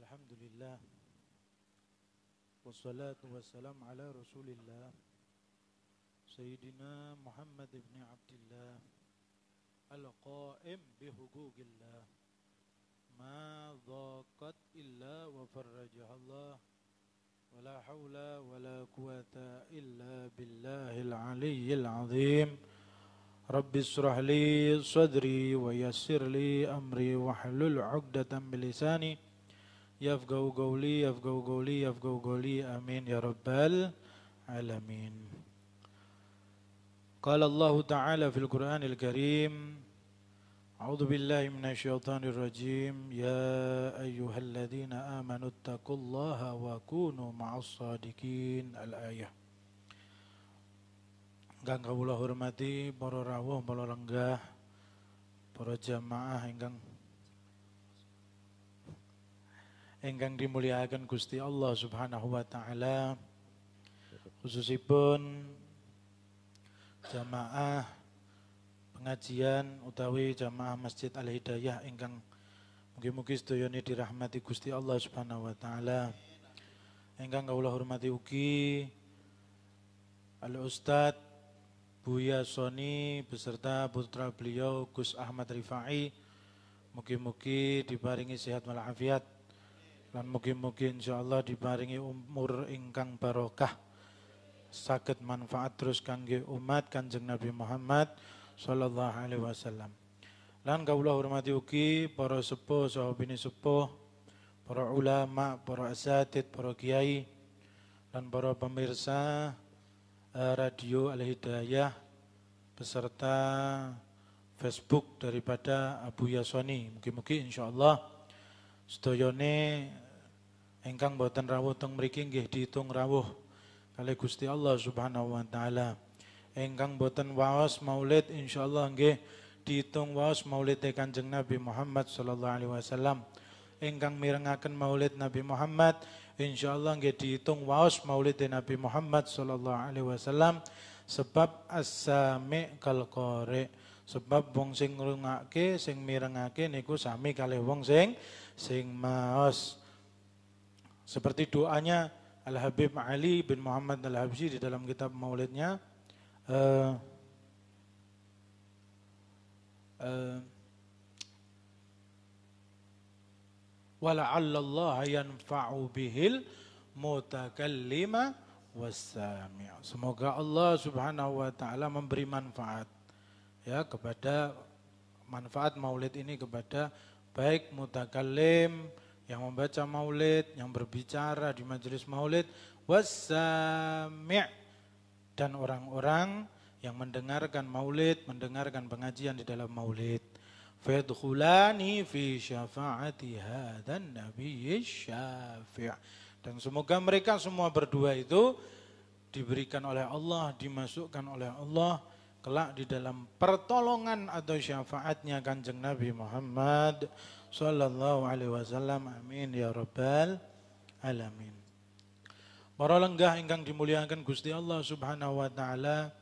Alhamdulillah wassalatu wassalam ala rasulillah Sayyidina Muhammad ibn Abdillah al-qa'im bihuquqillah ma dhaqat illa wa farrajahallah wa la hawla wa la quwata illa billahil aliyyil azim Rabbi israh li sadri wa yassir li amri wahlul 'uqdatam min lisani yafqahu qawli amin ya rabbal alamin. Qala Allah ta'ala fil Qur'anil Karim A'udzu billahi minasyaitonir rajim ya ayyuhalladzina amanu taqullaha wa kunu ma'as shadiqin al-ayah. Ingkang kawula hormati para rawuh, para lenggah, para jamaah ingkang dimuliakan Gusti Allah Subhanahu wa taala, khususipun jamaah pengajian utawi jamaah Masjid Al-Hidayah ingkang mugi-mugi sedayane dirahmati Gusti Allah Subhanahu wa taala. Ingkang kawula hormati ugi Al-Ustaz Buya Soni beserta putra beliau Gus Ahmad Rifai, mugi-mugi diparingi sehat walafiat lan mugi-mugi insyaallah diparingi umur ingkang barokah saged manfaat terus kangge umat Kanjeng Nabi Muhammad sallallahu alaihi wasallam. Lan kawula hormati ugi para sepuh saha bini sepuh, para ulama, para asatidz, para kiai lan para pemirsa Radio Al-Hidayah beserta Facebook daripada Abu Yasoni. Mugi-mugi insyaallah sedayane ingkang boten rawuh teng mriki nggih diitung rawuh kalih Gusti Allah Subhanahu wa taala. Ingkang boten waos maulid insyaallah nggih diitung waos maulid Kanjeng Nabi Muhammad sallallahu alaihi wasallam. Ingkang mirengaken maulid Nabi Muhammad insyaallah nggih diitung waos maulid Nabi Muhammad sallallahu alaihi wasallam, sebab as-sami' kal qari, sebab wong sing ngrungake sing mirengake niku sami kalih wong sing maos. Seperti doanya Al-Habib Ali bin Muhammad Al-Habsyi di dalam kitab maulidnya, wala'allallaha yanfa'u bihil mutakallima wassami'. Semoga Allah Subhanahu wa taala memberi manfaat ya kepada manfaat maulid ini kepada baik mutakallim yang membaca maulid, yang berbicara di majelis maulid, wassami' dan orang-orang yang mendengarkan maulid, mendengarkan pengajian di dalam maulid. Fadkhulani fi syafa'ati hadan nabiyyi syafi'. Dan semoga mereka semua berdua itu diberikan oleh Allah, dimasukkan oleh Allah kelak di dalam pertolongan atau syafaatnya Kanjeng Nabi Muhammad sallallahu alaihi wasallam. Amin ya rabbal alamin. Para lenggah ingkang dimuliakan Gusti Allah Subhanahu wa taala,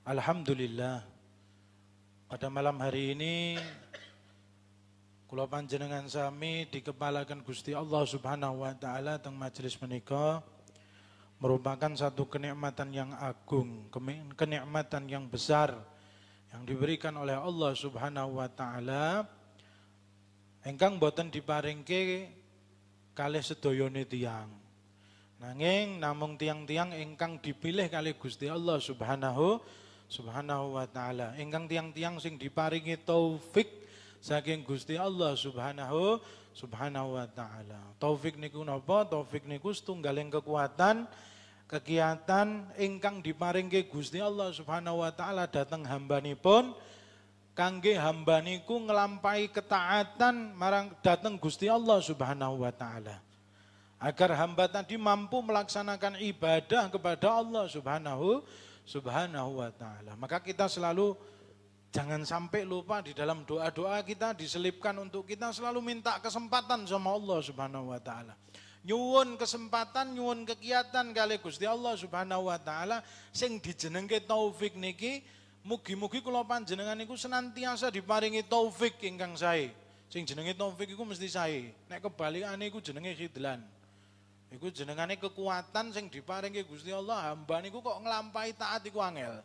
alhamdulillah pada malam hari ini kula panjenengan sami dikepalaken Gusti Allah Subhanahu wa taala teng majelis menika merupakan satu kenikmatan yang agung, kenikmatan yang besar yang diberikan oleh Allah Subhanahu wa taala ingkang boten diparingke kalih sedayane tiyang. Nanging namung tiang-tiang ingkang dipilih kalih Gusti Allah Subhanahu wa taala. Ingkang tiang-tiang sing diparingi taufik saking Gusti Allah Subhanahu wa taala. Taufik niku napa? Taufik niku setunggaling kekuatan kegiatan ingkang diparingke Gusti Allah Subhanahu wa taala dhateng hambanipun kangge hamba niku nglampahi ketaatan marang dhateng Gusti Allah Subhanahu wa taala. Agar hamba tadi mampu melaksanakan ibadah kepada Allah Subhanahu wa taala. Maka kita selalu jangan sampai lupa di dalam doa-doa kita diselipkan untuk kita selalu minta kesempatan sama Allah Subhanahu wa taala. Nyuwun kesempatan, nyuwun kegiatan kali Gusti Allah Subhanahu wa taala sing dijenengke taufik niki mugi-mugi kula panjenengan niku senantiasa diparingi taufik ingkang sae. Sing jenenge taufik iku mesti sae. Nek kebalikane iku jenenge khidlan. Iku jenengane kekuatan sing diparingi Gusti Allah, hamba niku kok nglampahi taat iku angel.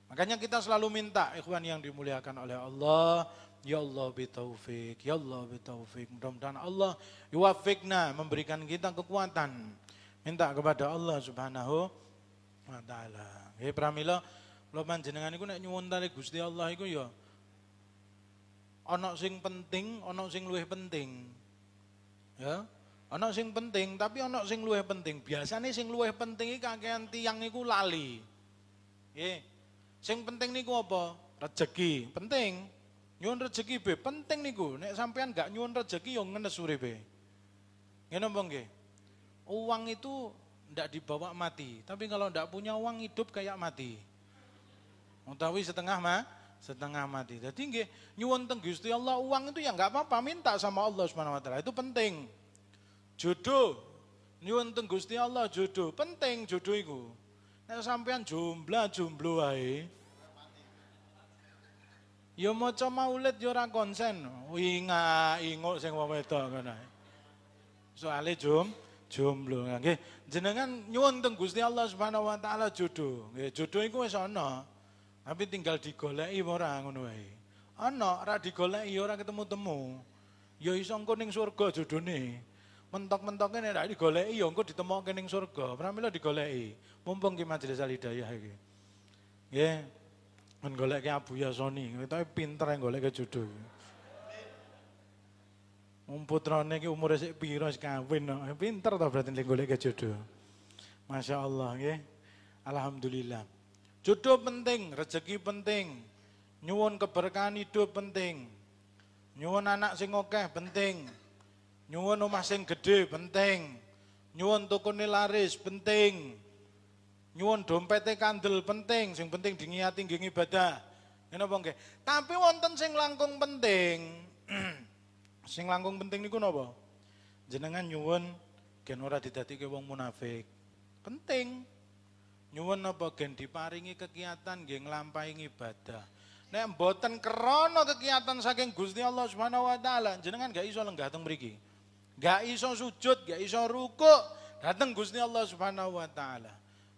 Makanya kita selalu minta ikhwan yang dimuliakan oleh Allah, ya Allah bitaufik, ya Allah bitaufik. Mudah-mudahan Allah yuwafikna, memberikan kita kekuatan. Minta kepada Allah Subhanahu wa taala. Nggih pramila kula panjenengan iku nek nyuwun kali Gusti Allah iku ya ana sing penting, ana sing luwih penting. Ya, ana sing penting tapi ana sing luwih penting. Biasane sing luwih penting iki kakean tiyang iku lali. Nggih. Sing penting niku apa? Rezeki, penting. Nyuwun rezeki be penting niku. Nek sampean gak nyuwun rezeki yo ngenes uripe. Ngene apa nggih? Uang itu ndak dibawa mati, tapi kalau ndak punya uang hidup kayak mati. Utawi setengah mati. Jadi nggih nyuwun teng Gusti Allah uang itu ya enggak apa-apa, minta sama Allah Subhanahu wa taala. Itu penting. Jodoh. Nyuwun teng Gusti Allah jodoh, penting jodoh iku. Nek sampean jomblo wae. Ya maca maulid ya ora konsen. Inguk sing wong wedok ngono. Soale jomblo. Nggih, jenengan nyuwun teng Gusti Allah Subhanahu wa taala jodoh. Nggih, jodoh iku wis ana. Tapi tinggal digoleki ora ngono wae. Ana, ora digoleki ora ketemu-temu. Ya iso engko ning surga jodone. Mentok-mentoke nek ora digoleki ya engko ditemokke ning surga. Pramila digoleki. Mumpung ki Majelis Al Hidayah iki. Nggih. Men goleke Abu Yasoni, tapi pinter yang goleke jodoh. Putrane iki umure sik pira wis kawin kok. Pinter to berarti nek goleke jodoh. Masya Allah nggih. Alhamdulillah. Jodoh penting, rezeki penting. Nyuwun keberkahan hidup penting. Nyuwun anak sing akeh penting. Nyuwun omah sing gedhe penting. Nyuwun tukune laris penting. Nyuwun dompete kandel penting, sing penting diniati nggih ibadah. Ngene apa nggih? Tapi wonten sing langkung penting. Sing langkung penting niku napa? Jenengan nyuwun gen ora didadekke wong munafik. Penting. Nyuwun napa gen diparingi kegiatan nggih nglampahi ibadah. Nek mboten krana kegiatan saking Gusti Allah Subhanahu wa taala, jenengan gak iso lenggah teng mriki. Gak iso sujud, gak iso rukuk dateng Gusti Allah Subhanahu wa taala.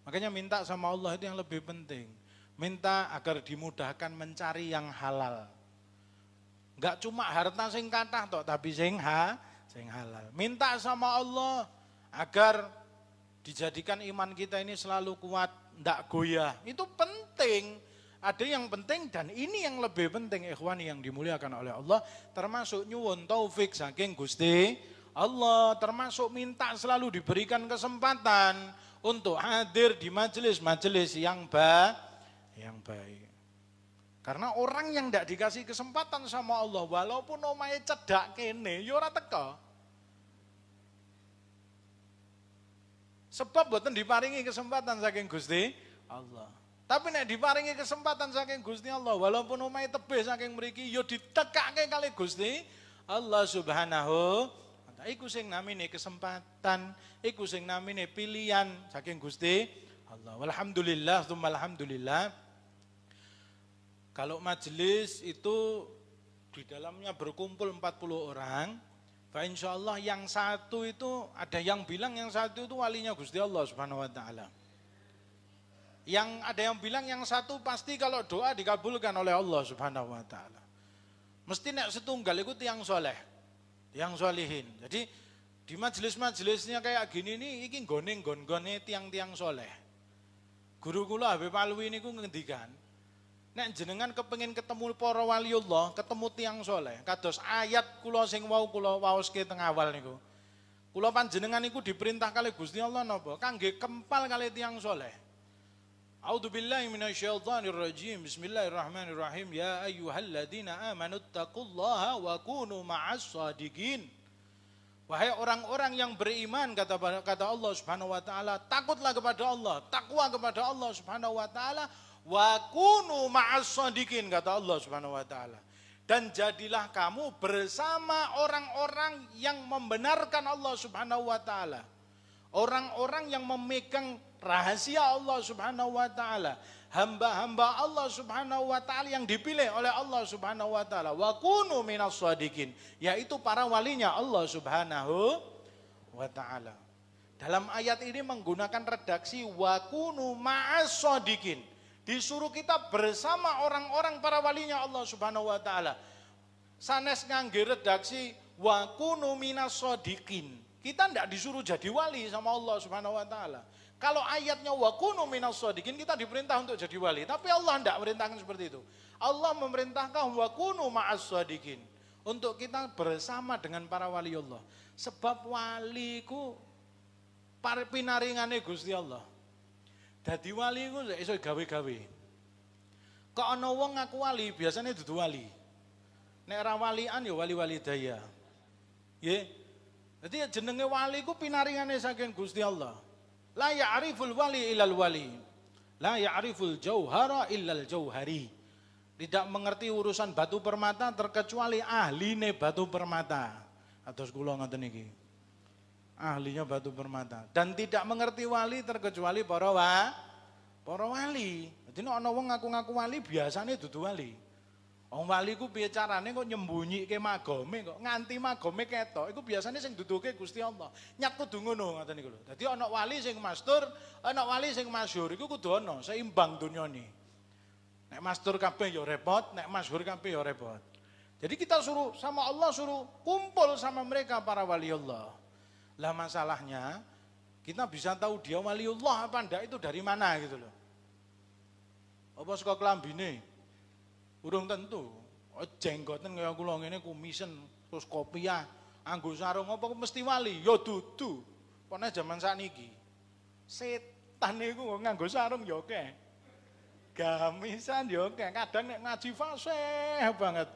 Makanya minta sama Allah itu yang lebih penting. Minta agar dimudahkan mencari yang halal. Enggak cuma harta sing kathah tok, tapi sing halal. Minta sama Allah agar dijadikan iman kita ini selalu kuat, ndak goyah. Itu penting. Ada yang penting dan ini yang lebih penting ikhwani yang dimuliakan oleh Allah. Termasuk nyuwun taufik saking Gusti Allah. Termasuk minta selalu diberikan kesempatan untuk hadir di majelis-majelis yang baik. Karena orang yang tidak dikasih kesempatan sama Allah, walaupun omahe cedak kene, ya ora teka. Sebab boten diparingi kesempatan saking Gusti Allah. Tapi nek diparingi kesempatan saking Gusti Allah, walaupun omahe tebih saking mriki, ya ditekake kali Gusti Allah Subhanahu. Iku sing namine kesempatan, iku sing namine pilihan saking Gusti Allah. Walhamdulillah, tsumma alhamdulillah. Kalau majelis itu di dalamnya berkumpul 40 orang, fa insyaallah yang satu itu ada yang bilang yang satu itu walinya Gusti Allah Subhanahu wa taala. Yang ada yang bilang yang satu pasti kalau doa dikabulkan oleh Allah Subhanahu wa taala. Mesti nek setunggal iku tiyang soleh. Yang solihin. Jadi di majelis-majelisnya kayak gini nih, iki nggon-nggone tiang-tiang soleh. Guru kula Habib Alwi niku ngendikan, nek jenengan kepengin ketemu para waliullah, ketemu tiang soleh, kados ayat kula sing wau kula waoske teng awal niku. Kula panjenengan niku diperintah kali Gusti Allah napa? Kangge kempal kali tiang soleh. A'udzubillahi minasyaitonirrajim. Bismillahirrahmanirrahim. Ya ayyuhalladzina amanu taqullaha wa kunu ma'as shadiqin. Wahai orang-orang yang beriman, kata Allah Subhanahu wa taala, takutlah kepada Allah, takwa kepada Allah Subhanahu wa taala, wa kunu ma'as shadiqin, kata Allah Subhanahu wa taala. Dan jadilah kamu bersama orang-orang yang membenarkan Allah Subhanahu wa taala. Orang-orang yang memegang rahasia Allah Subhanahu wa taala. Hamba-hamba Allah Subhanahu wa taala yang dipilih oleh Allah Subhanahu wa taala. Wa kunu minas shadiqin, yaitu para walinya Allah Subhanahu wa taala. Dalam ayat ini menggunakan redaksi wa kunu ma'as shadiqin. Disuruh kita bersama orang-orang para walinya Allah Subhanahu wa taala. Sanes ngangge redaksi wa kunu minas shadiqin. Kita tidak disuruh jadi wali sama Allah Subhanahu wa taala. Kalau ayatnya wa kunu minas shadiqin, kita diperintah untuk jadi wali, tapi Allah tidak merintahkan seperti itu. Allah memerintahkan wa kunu ma'as shadiqin, untuk kita bersama dengan para wali Allah. Sebab wali ku pinaringane Gusti Allah. Dadi wali ku iso gawe-gawe. Kok ana wong ngaku wali, biasanya dudu wali. Nek ra walian ya wali-wali daya. Nggih. Dadi jenenge wali ku pinaringane saking Gusti Allah. La ya'riful wali illal wali. La ya'riful jauhara illal jauhari. Tidak mengerti urusan batu permata terkecuali ahline batu permata. Atus kula ngoten iki. Ahlinya batu permata. Dan tidak mengerti wali terkecuali para wali. Jadi nek ana wong ngaku-ngaku wali biasane dudu wali. Wong wali ku piye carane kok nyembunyikke magome kok nganti magome ketok. Iku biasane sing duduke Gusti Allah. Nyat kudu ngono ngoten niku lho. Dadi ana wali sing mastur, ana wali sing masyhur. Iku kudu ana seimbang dunyane. Nek mastur kabeh ya repot, nek masyhur kabeh ya repot. Jadi kita suruh sama Allah suruh kumpul sama mereka para wali Allah. Lah masalahnya kita bisa tahu dia waliullah apa enggak itu dari mana gitu loh. Apa saka klambine? Urung tentu. Jenggoten kaya kula ngene kumisen terus kopiah, anggo sarung apa mesti wali? Ya dudu. Pone jaman sakniki. Setan niku nganggo sarung ya akeh. Gamisan ya akeh. Kadang nek ngaji fasih banget.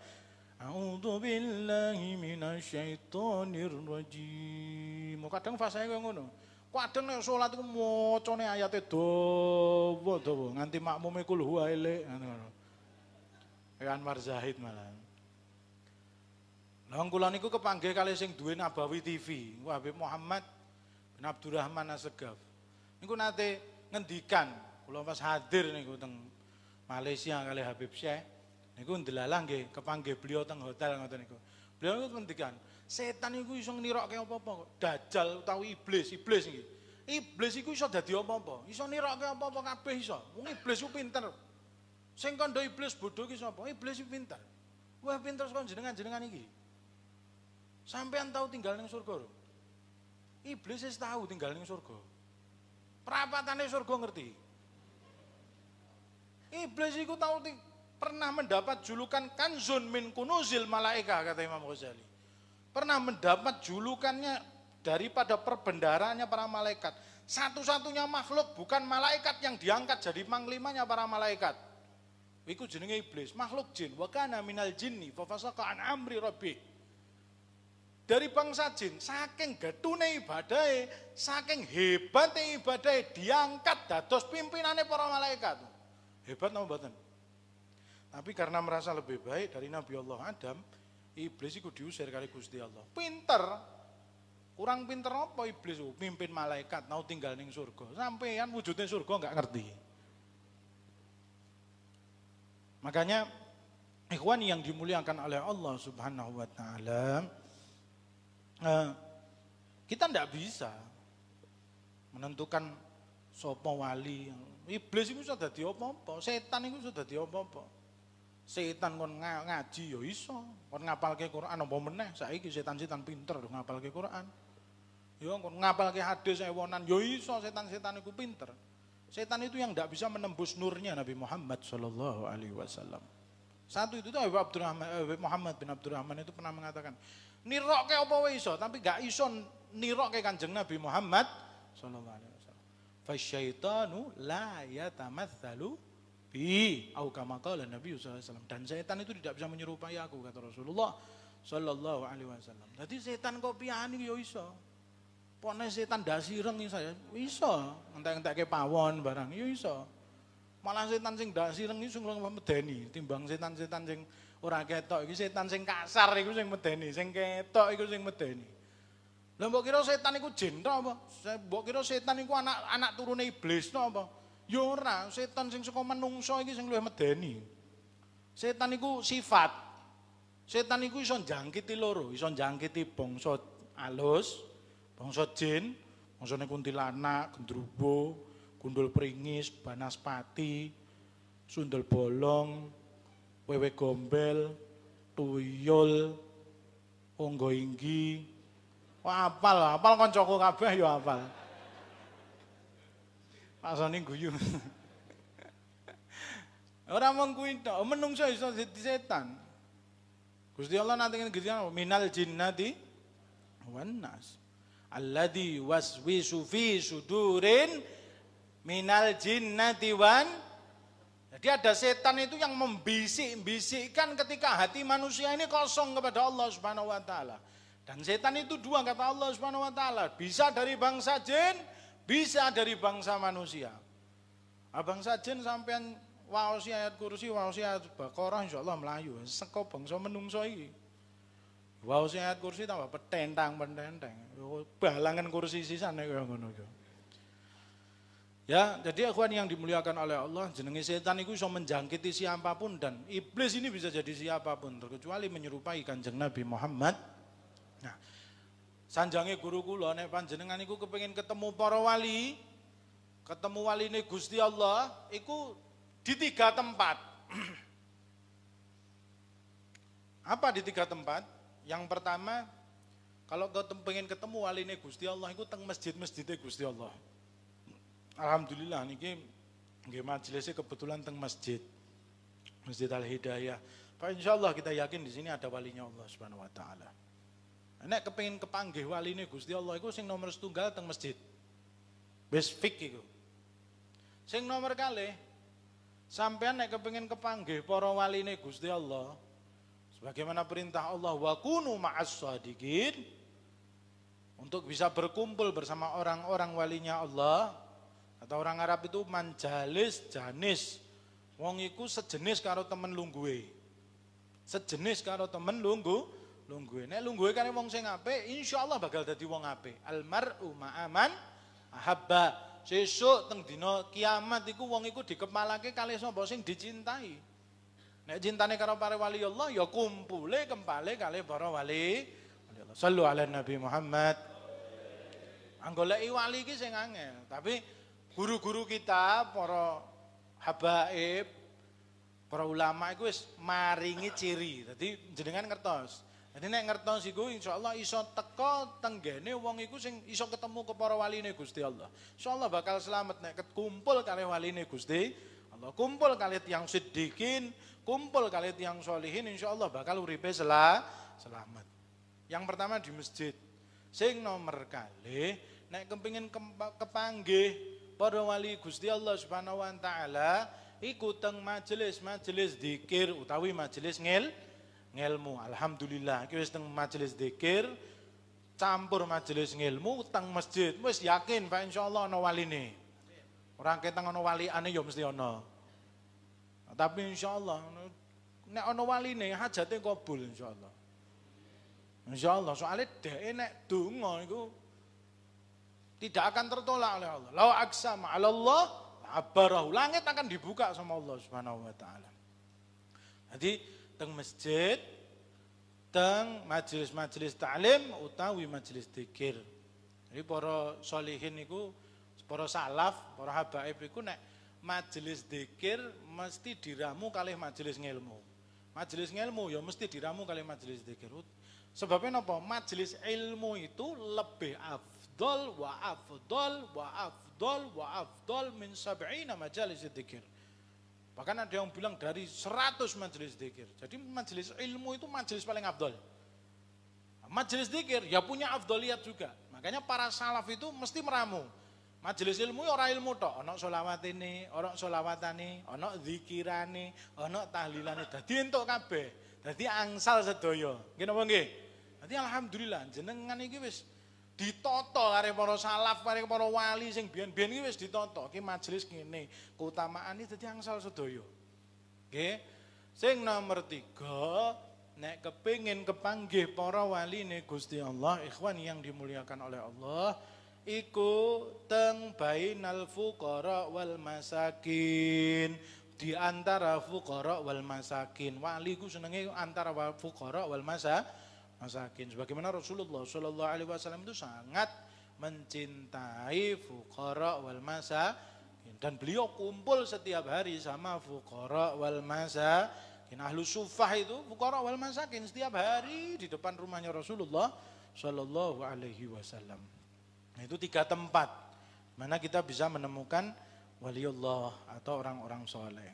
A'udzu billahi minasyaitonir rajim. Kadang fasih kaya ngono. Kadang nek salat iku macane ayate dawa-dawa nganti makmume kul huwa elek ngono. Anwar Zahid malah. Lah kula niku kepanggih kali sing duwe Nabawi TV, Habib Muhammad bin Abdurrahman Assegaf. Niku nate ngendikan, kula pas hadir niku teng Malaysia kali Habib Syekh. Niku ndelalah nggih kepanggih beliau teng hotel ngoten niku. Beliau niku ngendikan, setan niku iso nirokke apa-apa kok. Dajjal utawi iblis iki. Iblis iku iso dadi apa-apa. Iso nirokke apa-apa kabeh iso. Wong iblis ku pinter. Sing kandha iblis bodho ki sapa? Iblis iki pinter. Wah pinter saka jenengan iki. Sampean tahu tinggal ning surga lho. Iblis wis tahu tinggal ning surga. Prapatane surga ngerti. Iblis iku tahu pernah mendapat julukan kanzun min kunuzil malaika kata Imam Ghazali. Pernah mendapat julukannya daripada perbendaharaannya para malaikat. Satu-satunya makhluk bukan malaikat yang diangkat jadi panglimanya para malaikat. Iku jenenge iblis, makhluk jin. Wa kana minal jinni fa fasaqa an amri rabbih. Dari bangsa jin, saking getune ibadahe, saking hebate ibadahe diangkat dados pimpinane para malaikat. Hebat napa mboten? Tapi karena merasa lebih baik dari Nabi Allah Adam, iblis iku diusir kali Gusti Allah. Pinter. Kurang pinter apa iblis mimpin malaikat, mau tinggal ning surga. Sampeyan wujudnya surga enggak ngerti. Makanya ikhwan yang dimuliakan oleh Allah Subhanahu wa taala, kita tidak bisa menentukan sapa wali. Iblis itu sudah dadi apa-apa, setan itu sudah dadi apa-apa. Setan kon ngaji ya iso, kon ngapalke Quran apa meneh saiki setan-setan pinter ngapalke Quran. Ya kon ngapalke hadis ewonan ya iso, setan-setan iku pinter. Setan itu yang tidak bisa menembus nurnya Nabi Muhammad Sallallahu Alaihi Wasallam. Satu itu tuh Habib Muhammad bin Abdurrahman itu pernah mengatakan, nirokke apa wae iso, tapi gak iso nirokke Kanjeng Nabi Muhammad Sallallahu Alaihi Wasallam. Fasyaitanu la yatamatsalu bi au kama qala Nabi sallallahu alaihi wasallam. Dan setan itu tidak bisa menyerupai aku kata Rasulullah Sallallahu Alaihi Wasallam. Jadi setan kopian iki yo iso. Pokoknya setan dasireng saya iso, entek-entekke pawon barang yo iso. Malah setan sing dasireng iki sing medeni timbang setan-setan sing ora ketok iki setan sing kasar iku sing medeni, sing ketok iku sing medeni. Lah mbok kira setan iku jin to apa? Mbok kira setan iku anak turune iblis to apa? Ya ora, setan sing saka menungso iki sing luwih medeni. Setan iku sifat. Setan iku iso njangkiti loro, iso njangkiti bangsa alus, bangsa jin, bangsane kuntilanak, gendruwo, gundul pringis, banaspati, sundel bolong, wewe gombel, tuyul, onggo inggi. Wah, apal koncoku kabeh ya apal. Pasane guyu. Ora mung kuwi tok, menungso iso dadi setan. Gusti Allah nanti ngene minal jinnati wan nas. Alladzi waswisu fi sudurin minal jinnati wan. Jadi ada setan itu yang membisik-bisikkan ketika hati manusia ini kosong kepada Allah Subhanahu wa taala. Dan setan itu dua kata Allah Subhanahu wa taala, bisa dari bangsa jin, bisa dari bangsa manusia. Bangsa jin sampean waosi ayat kursi, waosi ayat Baqarah insyaallah melayu, seko bangsa menungso iki. Waosi ayat kursi tambah petentang, balangan kursi sisane kaya ngono iku. Ya, jadi akhwan yang dimuliakan oleh Allah, jenenge setan itu bisa menjangkiti siapapun dan iblis ini bisa jadi siapapun terkecuali menyerupai Kanjeng Nabi Muhammad. Nah, sanjange guru kula nek panjenengan iku kepengin ketemu para wali, ketemu waline Gusti Allah, iku di 3 tempat. Apa di 3 tempat? Yang pertama, kalau kepengin ketemu waline Gusti Allah iku teng masjid-masjide Gusti Allah. Alhamdulillah niki nggih majelisnya kebetulan teng masjid Al-Hidayah. Pak insyaallah kita yakin di sini ada walinya Allah Subhanahu wa taala. Nek kepengin kepanggih waline Gusti Allah iku sing nomor setunggal teng masjid. Wis fik iku. Sing nomor kalih sampean nek kepengin kepanggih para waline Gusti Allah sebagaimana perintah Allah wa kunu ma'as shadiqin untuk bisa berkumpul bersama orang-orang walinya Allah. Atau orang Arab itu manjalis janis. Wong iku sejenis karo temen lungguhe. Sejenis karo temen lungguhe. Nek lungguhe kan wong sing apik, insyaallah bakal dadi wong apik. Almar'u ma'aman ahabba. Sesuk teng dina kiamat iku wong iku dikepalake kalih sapa sing dicintai. Nek cintane karo para wali Allah ya kumpule kempale kalih para wali Allah. Shallu ala Nabi Muhammad. Anggoleki wali iki sing angel, tapi guru-guru kita, para habaib, para ulama itu wis maringi ciri. Jadi jenengan ngertos. Jadi nek ngertos iku insyaallah iso teka tenggene wong iku sing iso ketemu ke para waline Gusti Allah. Insyaallah bakal selamat nek kumpul kali waline Gusti Allah. Kumpul kali tiyang siddiqin, kumpul kali tiyang sholihin insyaallah bakal uripe selamat. Yang pertama di masjid. Sing nomor kalih nek kepengin kepanggih para wali Gusti Allah Subhanahu wa taala iku teng majelis zikir utawi majelis ngilmu. Alhamdulillah iki wis teng majelis zikir campur majelis ngilmu teng masjid. Wis yakin Pak insyaallah ana waline. Ora ketang ana waliane ya mesti ana. Tapi insyaallah nek ana waline hajate kabul insyaallah. Insyaallah soalnya dhek nek donga iku tidak akan tertolak oleh Allah. Lau aksama 'ala Allah abarahu. Langit akan dibuka sama Allah Subhanahu wa taala. Jadi teng masjid, teng majelis-majelis taklim utawi majelis zikir. Jadi para sholihin iku, para salaf, para habaib iku nek majelis zikir mesti diramu kalih majelis ngilmu. Majelis ngilmu ya mesti diramu kalih majelis zikir. Sebabnya napa? Majelis ilmu itu lebih afdol wa afdol min 70 majalis dzikir. Bahkan ada yang bilang dari 100 majelis dzikir. Jadi majelis ilmu itu majelis paling afdol. Majelis dzikir ya punya afdoliyat juga. Makanya para salaf itu mesti meramu. Majelis ilmu ora ilmu tok, ana selawatine, ana selawatane, ana zikirane, ana tahlilane. Dadi entuk kabeh. Dadi angsal sedaya. Nggih napa nggih? Dadi alhamdulillah jenengan iki wis ditata karo para salaf, karo para wali sing biyen-biyen iki wis ditata. Iki majelis ngene, keutamaan iki dadi angsal sedaya. Nggih. Sing nomor 3, nek kepingin kepanggih para waline Gusti Allah, ikhwan yang dimuliakan oleh Allah, iku teng bainal fuqara wal masakin, di antara fuqara wal masakin. Wali ku senenge antara fuqara wal masakin. Sebagaimana Rasulullah sallallahu alaihi wasallam itu sangat mencintai fuqara wal masakin, dan beliau kumpul setiap hari sama fuqara wal masakin. Ahlu sufah itu fuqara wal masakin setiap hari di depan rumahnya Rasulullah sallallahu alaihi wasallam. Nah, itu 3 tempat mana kita bisa menemukan waliullah atau orang-orang soleh.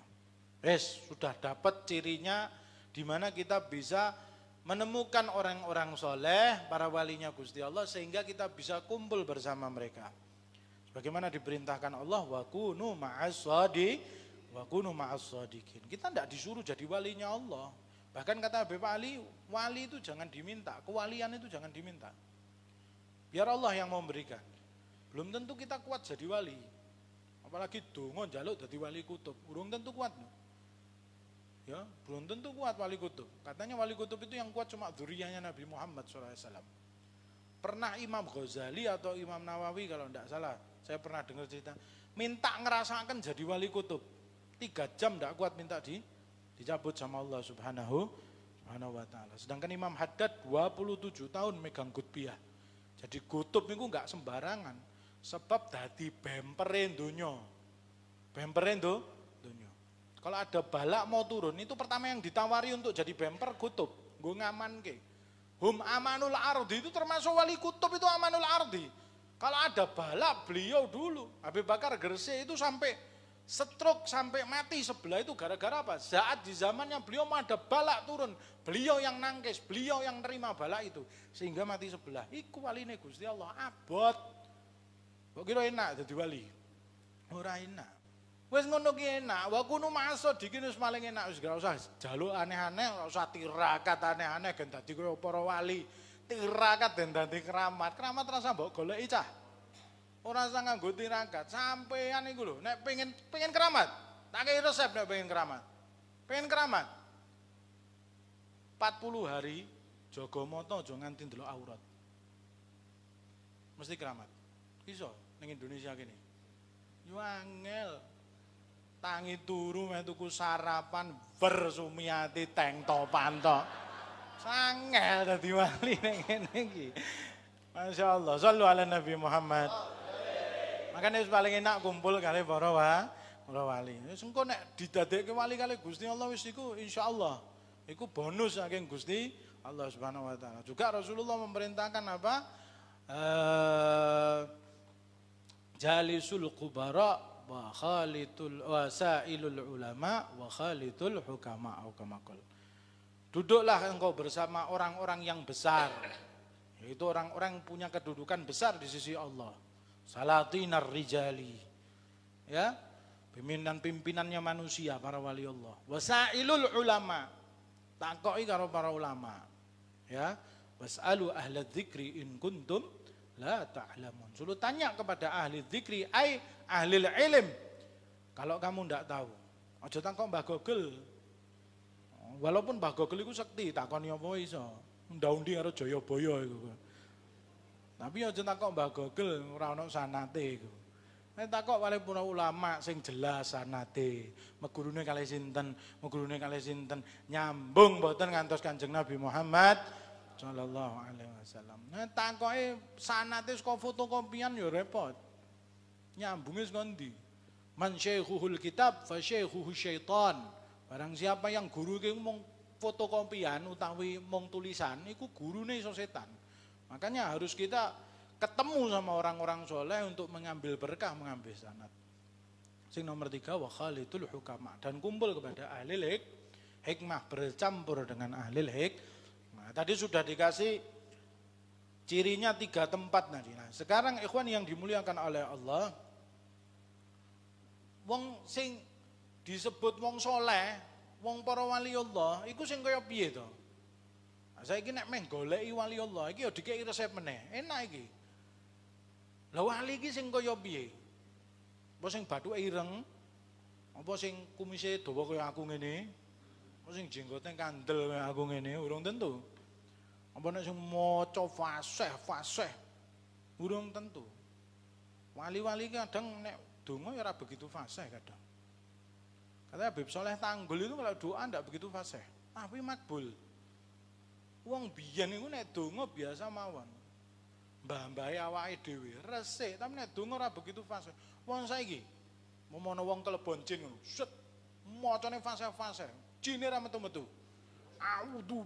Sudah dapat cirinya di mana kita bisa menemukan orang-orang soleh, para walinya Gusti Allah, sehingga kita bisa kumpul bersama mereka. Sebagaimana diperintahkan Allah, wa kunu ma'as shadiqin. Kita tidak disuruh jadi walinya Allah. Bahkan kata Habib Ali, wali itu jangan diminta, kewalian itu jangan diminta. Biar Allah yang memberikan. Belum tentu kita kuat jadi wali. Apalagi dongo njaluk jadi wali kutub. Belum tentu kuat. Ya, belum tentu kuat wali kutub. Katanya wali kutub itu yang kuat cuma dzurriyyahnya Nabi Muhammad SAW. Pernah Imam Ghazali atau Imam Nawawi kalau tidak salah, saya pernah dengar cerita, minta ngerasakan jadi wali kutub. 3 jam tidak kuat minta dicabut sama Allah subhanahu wa ta'ala. Sedangkan Imam Haddad 27 tahun megang kutbiyah. Jadi kutub itu enggak sembarangan. Sebab dadi bemperin dunya. Bemperin dunya. Kalau ada balak mau turun, itu pertama yang ditawari untuk jadi bemper kutub. Nggo ngamanke. Hum amanul ardi, itu termasuk wali kutub, itu amanul ardi. Kalau ada balak, beliau dulu. Habib Bakar Gresik itu sampai stroke, sampai mati sebelah itu gara-gara apa? Saat di zamannya beliau ada balak turun, beliau yang nangkis, beliau yang nerima balak itu, sehingga mati sebelah. Iku waline Gusti Allah, abot. Kok kira enak jadi wali? Ora enak. Wis ngono ki enak, wa kunu ma'as shadiqin wis paling enak, wis gak usah jaluk aneh-aneh, ora usah tirakat aneh-aneh gen dadi koyo para wali. Tirakat den dadi keramat. Keramat rasa mbok goleki cah. Ora usah nganggo tirakat. Sampean iku lho, nek pengen keramat, tak kei resep nek pengen keramat. Pengen keramat. 40 hari jaga mata aja nganti ndelok aurat. Mesti keramat. Iso ning Indonesia kene. Yo angel. Tangi turu meh tuku sarapan bersumiati teng topan tok. Sangel dadi wali ning kene iki. Masyaallah, shallu ala Nabi Muhammad. Makanya paling enak kumpul kali para wali. Wis engko nek didadekke wali kali Gusti Allah wis iku insyaallah. Iku bonus saking Gusti Allah Subhanahu wa taala. Juga Rasulullah memerintahkan apa? Jalisul kubara wa khalitul wasailul ulama wa khalitul hukama au kama qol. Duduklah engkau bersama orang-orang yang besar, yaitu orang-orang yang punya kedudukan besar di sisi Allah. Salatinar rijali, ya, pimpinan-pimpinannya manusia, para wali Allah. Wasailul ulama, takoki karo para ulama, ya. Was'alu ahla dzikri in kuntum la ta'lamun. Suruh tanya kepada ahli dzikri, ai ahli ilm. Kalau kamu ndak tahu, aja takon Mbah Gogel. Walaupun Mbah Gogel iku sekti, takoni apa iso. Ndaundi karo Jayabaya iku. Tapi aja takok Mbah Gogel, ora ono sanate iku. Nek takok wale para ulama sing jelas sanate, megurune kalih sinten, nyambung mboten ngantos Kanjeng Nabi Muhammad sallallahu alaihi wasallam. Nah takoke sanate saka fotokopian ya repot. Nyambunge saka ndi? Man syaikhuhul kitab fa syaikhuhu syaitan. Barang siapa yang guru iki mung fotokopian utawi mung tulisan, iku gurune iso setan. Makanya harus kita ketemu sama orang-orang soleh untuk mengambil berkah, mengambil sanad. Sing nomor 3 wa khalitul hukama, dan kumpul kepada ahli hikmah, bercampur dengan ahli hikmah. Tadi sudah dikasih cirinya 3 tempat tadi. Nah, sekarang ikhwan yang dimuliakan oleh Allah, wong sing disebut wong soleh, wong para wali Allah, iku sing kaya piye to? Nah, saiki nek meh goleki wali Allah, iki ya dikeki resep meneh. Enak iki. Lah wali iki sing kaya piye? Apa sing bathuke ireng? Apa sing kumise dawa kaya aku ngene? Sing jenggote kandel kaya aku ngene urung tentu. Apa nek sing maca fasih urung tentu. Wali-wali kadang nek donga ya ora begitu fasih kadang. Kata Habib Soleh Tanggul itu kalau doa ndak begitu fasih, tapi makbul. Wong biyen iku nek donga biasa mawon. Mbah-mbahe awake dhewe resik, tapi nek donga ora begitu fasih. Wong saiki momono wong kelebon jin ngono, set macane fasih-fasih. Jine ra metu-metu. A'udzu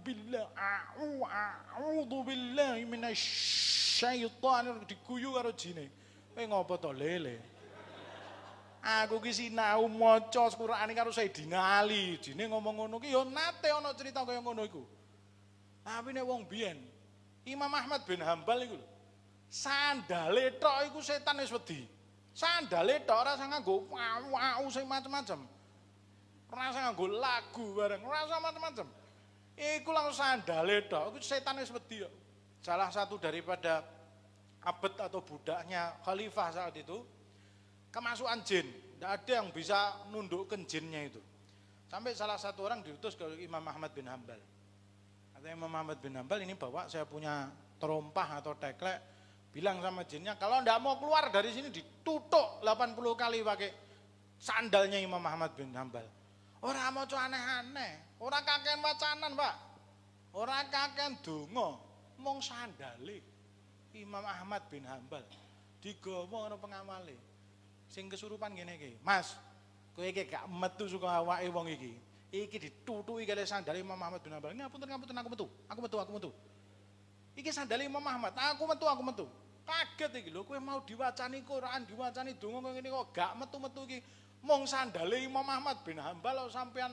billahi minasyaitonir diguyu karo jine. Kowe ngopo to lele? Aku ki sinau maca Qur'an karo Sayyidina Ali. Jine ngomong ngono ki ya nate ana cerita kaya ngono iku. Tapi nek wong biyen Imam Ahmad bin Hambal iku lho. Sandale tok iku setan wis wedi. Sandale tok ora usah nganggo wau sing macem-macem. Ora usah nganggo lagu bareng, ora usah macem-macem. Iku langsung sandale tok, iku setan wis wedi kok. Salah satu daripada abad atau budaknya khalifah saat itu kemasukan jin, tidak ada yang bisa nundukkan jinnya itu. Sampai salah satu orang diutus ke Imam Ahmad bin Hambal. Katanya Imam Ahmad bin Hambal ini bawa saya punya terompah atau teklek, bilang sama jinnya kalau tidak mau keluar dari sini ditutuk 80 kali pakai sandalnya Imam Ahmad bin Hambal. Orang mau aneh-aneh, orang kakean wacanan Pak, orang kakean donga, mong sandale Imam Ahmad bin Hambal digowo ana pengamale. Sing kesurupan ngene iki, Mas, kowe iki gak metu saka awake wong iki. Iki ditutuki kali sandale Imam Ahmad bin Hambal. Ngapunten aku metu. Iki sandale Imam Ahmad, aku metu. Kaget iki lho, kowe mau diwacani Quran, diwacani donga ngene kok gak metu-metu iki. Mong sandale Imam Ahmad bin Hambal kok sampean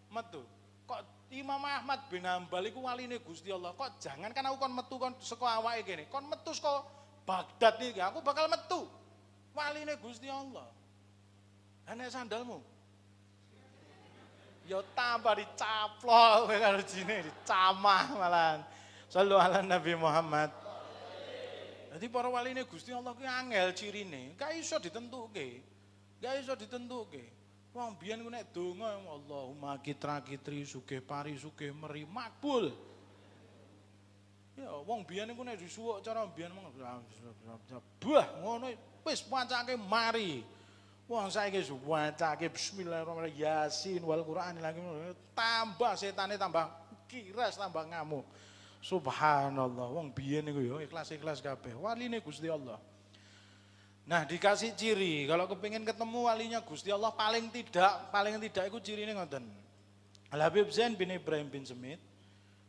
metu. Kok Imam Ahmad bin Hambal iku waline Gusti Allah. Kok jangan kan aku kon metu kon saka awake kene. Kon metu saka Baghdad iki, aku bakal metu. Waline Gusti Allah. Ana sandalmu. Ya tambah dicaplok kowe karo jine dicamah malahan. Shallu ala Nabi Muhammad. Jadi para waline Gusti Allah ki angel cirine, gak iso ditentuke. Wong biyen ku nek donga Allahumma kitra-kitri sugih pari sugih meri makbul. Ya wong biyen ku nek disuwuk cara biyen bah ngono wis wacake mari. Wong saiki wis wacake bismillahirrahmanirrahim Yasin wal Qur'an lagi tambah setane tambah kiras tambah ngamuk. Subhanallah wong biyen niku ya ikhlas-ikhlas kabeh waline Gusti Allah. Nah dikasih ciri kalau kepingin ketemu walinya Gusti Allah paling tidak itu cirine ngoten. Al-Habib Zain bin Ibrahim bin Semit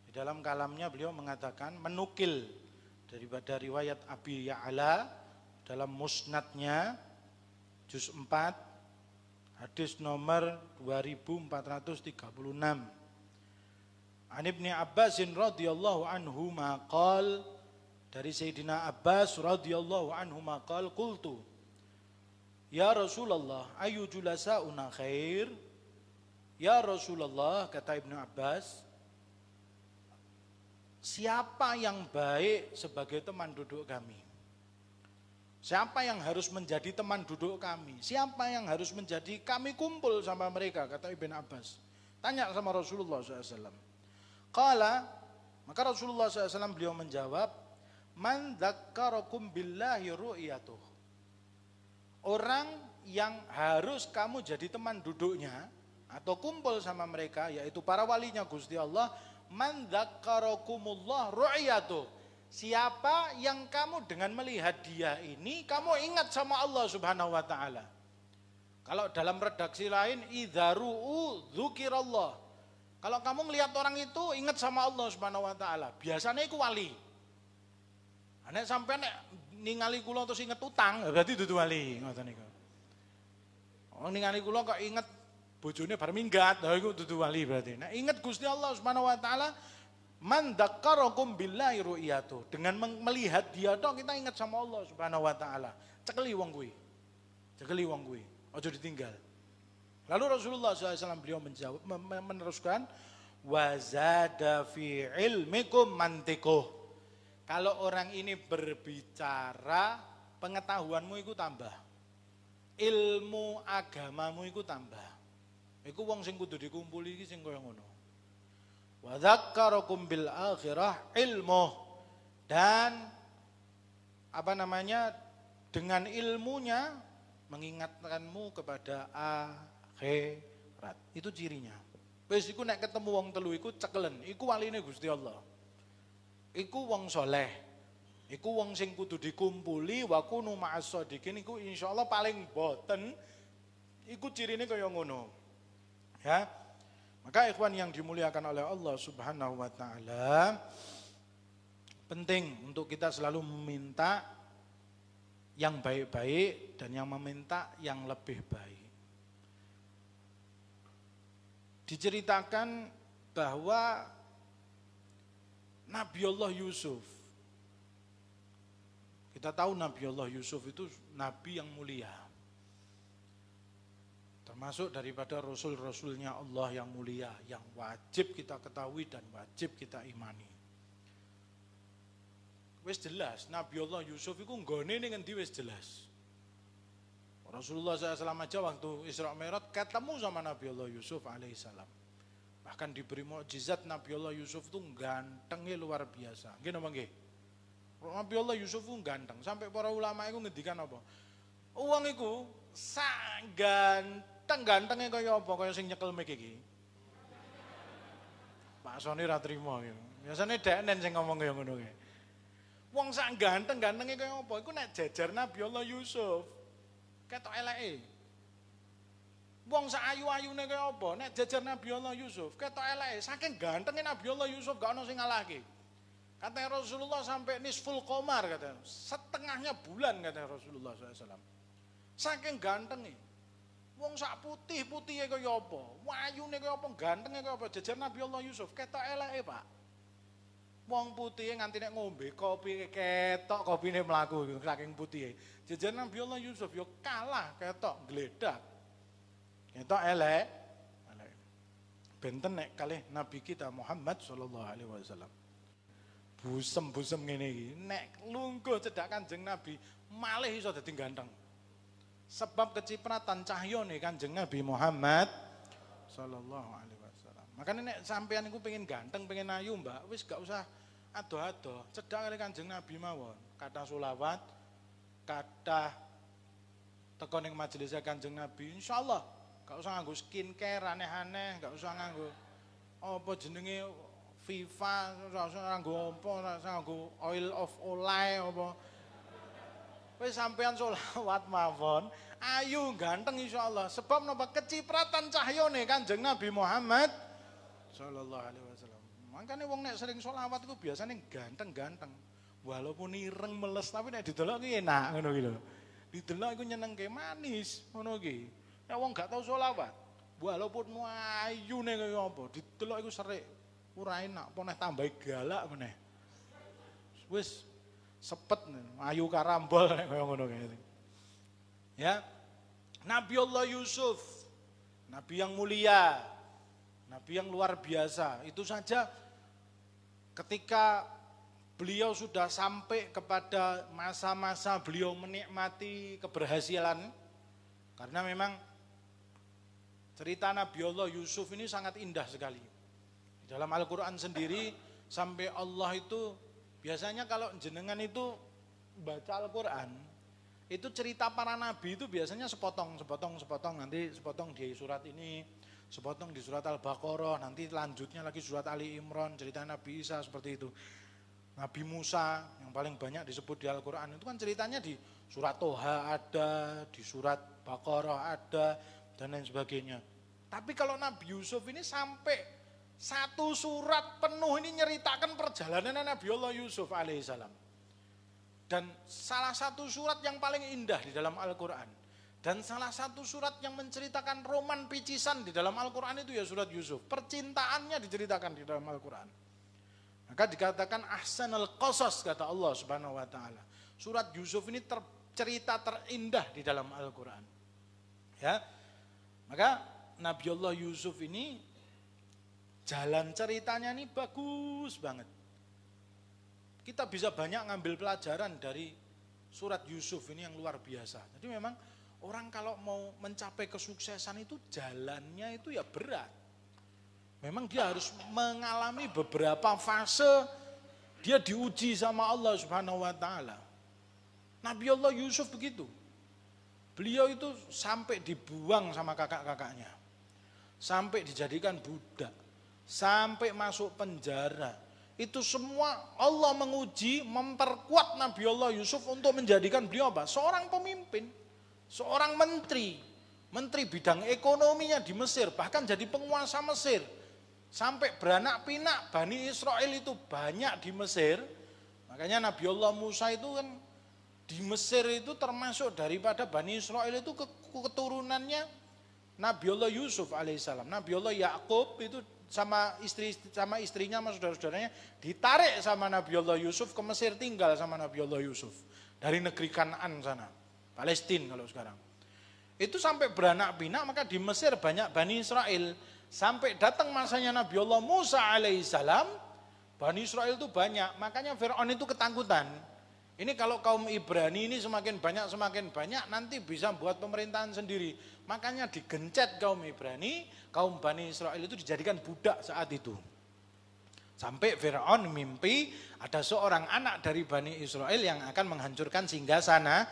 di dalam kalamnya beliau mengatakan menukil daripada riwayat Abi Ya'la dalam musnadnya juz 4 hadis nomor 2436. An Ibni Abbasin radhiyallahu anhu maqal dari Sayyidina Abbas radhiyallahu anhu maqal qultu ya Rasulullah ayu julasa'una khair. Ya Rasulullah, kata Ibnu Abbas, siapa yang baik sebagai teman duduk kami? Siapa yang harus menjadi teman duduk kami? Siapa yang harus menjadi kami kumpul sama mereka? Kata Ibnu Abbas. Tanya sama Rasulullah SAW. Qala, maka Rasulullah SAW beliau menjawab, man dzakkarakum billahi ru'yatuh. Orang yang harus kamu jadi teman duduknya atau kumpul sama mereka yaitu para walinya Gusti Allah, man dzakkarakumullah ru'yatuh. Siapa yang kamu dengan melihat dia ini kamu ingat sama Allah Subhanahu wa taala. Kalau dalam redaksi lain idzaru'u dzukirallah. Kalau kamu melihat orang itu ingat sama Allah Subhanahu wa taala. Biasanya itu wali. Nek sampean nek ningali kula terus inget utang, berarti dudu wali, ngoten niku. Oh ningali kula kok inget bojone bar minggat, lha iku dudu wali berarti. Nek inget Gusti Allah Subhanahu wa taala, man dzakkarakum billahi ru'yatuh. Dengan melihat dia tok kita ingat sama Allah Subhanahu wa taala. Cekeli wong kuwi. Aja ditinggal. Lalu Rasulullah SAW beliau menjawab meneruskan wazada fi ilmikum mantikuh. Kalau orang ini berbicara, pengetahuanmu itu tambah. Ilmu agamamu itu tambah. Iku wong sing kudu dikumpuli iki sing kaya ngono. wa dzakkarakum bil akhirah ilmuh, dan dengan ilmunya mengingatkanmu kepada akhirat. Itu cirinya. Wis iku nek ketemu wong telu iku cekelen, iku waline Gusti Allah. Iku wong soleh. Iku wong sing kudu dikumpuli wa kunu ma'as shadiqin, iku insyaallah paling boten iku cirine kaya ngono. Ya. Maka ikhwan yang dimuliakan oleh Allah Subhanahu wa taala, penting untuk kita selalu meminta yang baik-baik dan yang meminta yang lebih baik. Diceritakan bahwa Nabi Allah Yusuf, kita tahu Nabi Allah Yusuf itu Nabi yang mulia, termasuk daripada Rasul-Rasulnya Allah yang mulia, yang wajib kita ketahui dan wajib kita imani. Wis jelas Nabi Allah Yusuf itu nggone ning endi wis jelas. Rasulullah SAW aja waktu Isra Mi'raj ketemu sama Nabi Allah Yusuf alaihissalam. Bahkan diberi mukjizat Nabi Allah Yusuf itu gantengnya luar biasa. Nggih napa nggih? Nabi Allah Yusuf itu ganteng sampai para ulama itu ngendikan apa? Wong iku sak ganteng-gantenge kaya apa? Kaya sing nyekel mic iki. Pak Soni ra trimo gitu. Biasane deknen sing ngomong kaya ngono ki. Wong sak ganteng-gantenge kaya apa? Iku nek jajar Nabi Allah Yusuf ketok eleke. Wong sak ayu-ayune kaya apa? Nek jajar Nabi Allah Yusuf ketok eleke. Saking gantenge Nabi Allah Yusuf gak ono sing ngalahke. Katanya Rasulullah sampai nisful qamar, katanya setengahnya bulan, katanya Rasulullah SAW. Saking gantengnya. Wong sak putih-putihnya kaya apa? Wayune kaya apa? Gantengnya kaya apa? Jajar Nabi Allah Yusuf ketok eleke, Pak. Wong putih nganti nek ngombe kopi ketok kopine mlaku saking putih. Jajar Nabi Allah Yusuf yo kalah ketok gledak. Ketok elek. Benten nek kalih Nabi kita Muhammad sallallahu alaihi wasallam. Busem-busem ngene iki nek lungguh cedhak Kanjeng Nabi malih iso dadi ganteng. Sebab kecipratan cahyane Kanjeng Nabi Muhammad sallallahu alaihi wasallam. Makane nek sampean iku pengen ganteng, pengen ayu, Mbak, wis gak usah ado-ado, cedhak kali Kanjeng Nabi mawon. Kathah selawat, kathah teko ning majelis Kanjeng Nabi, insyaallah gak usah nganggo skincare aneh-aneh, gak usah nganggo apa jenenge Viva, gak usah nganggo apa, gak usah nganggo oil of olay apa. Wis sampean selawat mawon, ayu ganteng insyaallah. Sebab napa kecipratan cahyane Kanjeng Nabi Muhammad sallallahu alaihi wasallam. Makanya wong nek sering sholawat itu biasanya ganteng-ganteng. Walaupun ireng meles tapi nek didelok ki enak ngono ki lho. Didelok iku nyenengke manis ngono ki. Nek wong gak tau sholawat, walaupun ayune kaya apa, didelok iku serik. Ora enak, apa neh tambahi galak meneh. Wis sepet ayu karambol nek kaya ngono kae. Ya. Nabi Allah Yusuf, nabi yang mulia, nabi yang luar biasa. Itu saja ketika beliau sudah sampai kepada masa-masa beliau menikmati keberhasilan, karena memang cerita Nabi Allah Yusuf ini sangat indah sekali. Di dalam Al-Quran sendiri sampai Allah itu biasanya kalau jenengan itu baca Al-Quran itu cerita para nabi itu biasanya sepotong nanti sepotong di surat ini, sepotong di surat Al-Baqarah, nanti lanjutnya lagi surat Ali Imran, cerita Nabi Isa seperti itu. Nabi Musa yang paling banyak disebut di Al-Quran itu kan ceritanya di surat Toha ada, di surat Baqarah ada, dan lain sebagainya. Tapi kalau Nabi Yusuf ini sampai satu surat penuh ini nyeritakan perjalanan Nabi Allah Yusuf alaihissalam. Dan salah satu surat yang paling indah di dalam Al-Quran, dan salah satu surat yang menceritakan roman picisan di dalam Al-Quran itu ya surat Yusuf. Percintaannya diceritakan di dalam Al-Quran. Maka dikatakan ahsanul qasas, kata Allah Subhanahu wa taala. Surat Yusuf ini cerita terindah di dalam Al-Quran. Ya. Maka Nabi Allah Yusuf ini jalan ceritanya ini bagus banget. Kita bisa banyak ngambil pelajaran dari surat Yusuf ini yang luar biasa. Jadi memang orang kalau mau mencapai kesuksesan itu jalannya itu ya berat. Memang dia harus mengalami beberapa fase, dia diuji sama Allah Subhanahu wa taala. Nabi Allah Yusuf begitu. Beliau itu sampai dibuang sama kakak-kakaknya. Sampai dijadikan budak. Sampai masuk penjara. Itu semua Allah menguji, memperkuat Nabi Allah Yusuf untuk menjadikan beliau apa? Seorang pemimpin, seorang menteri. Menteri bidang ekonominya di Mesir, bahkan jadi penguasa Mesir. Sampai beranak pinak Bani Israel itu banyak di Mesir. Makanya Nabi Allah Musa itu kan di Mesir itu termasuk daripada Bani Israel itu keturunannya Nabi Allah Yusuf alaihissalam. Nabi Allah Yakub itu sama istrinya sama saudara-saudaranya ditarik sama Nabi Allah Yusuf ke Mesir, tinggal sama Nabi Allah Yusuf dari negeri Kanaan sana, Palestina kalau sekarang. Itu sampai beranak pinak, maka di Mesir banyak Bani Israel. Sampai datang masanya Nabi Allah Musa alaihissalam, Bani Israel itu banyak. Makanya Fir'aun itu ketakutan. Ini kalau kaum Ibrani ini semakin banyak, nanti bisa buat pemerintahan sendiri. Makanya digencet kaum Ibrani, kaum Bani Israel itu dijadikan budak saat itu. Sampai Fir'aun mimpi ada seorang anak dari Bani Israel yang akan menghancurkan singgasana.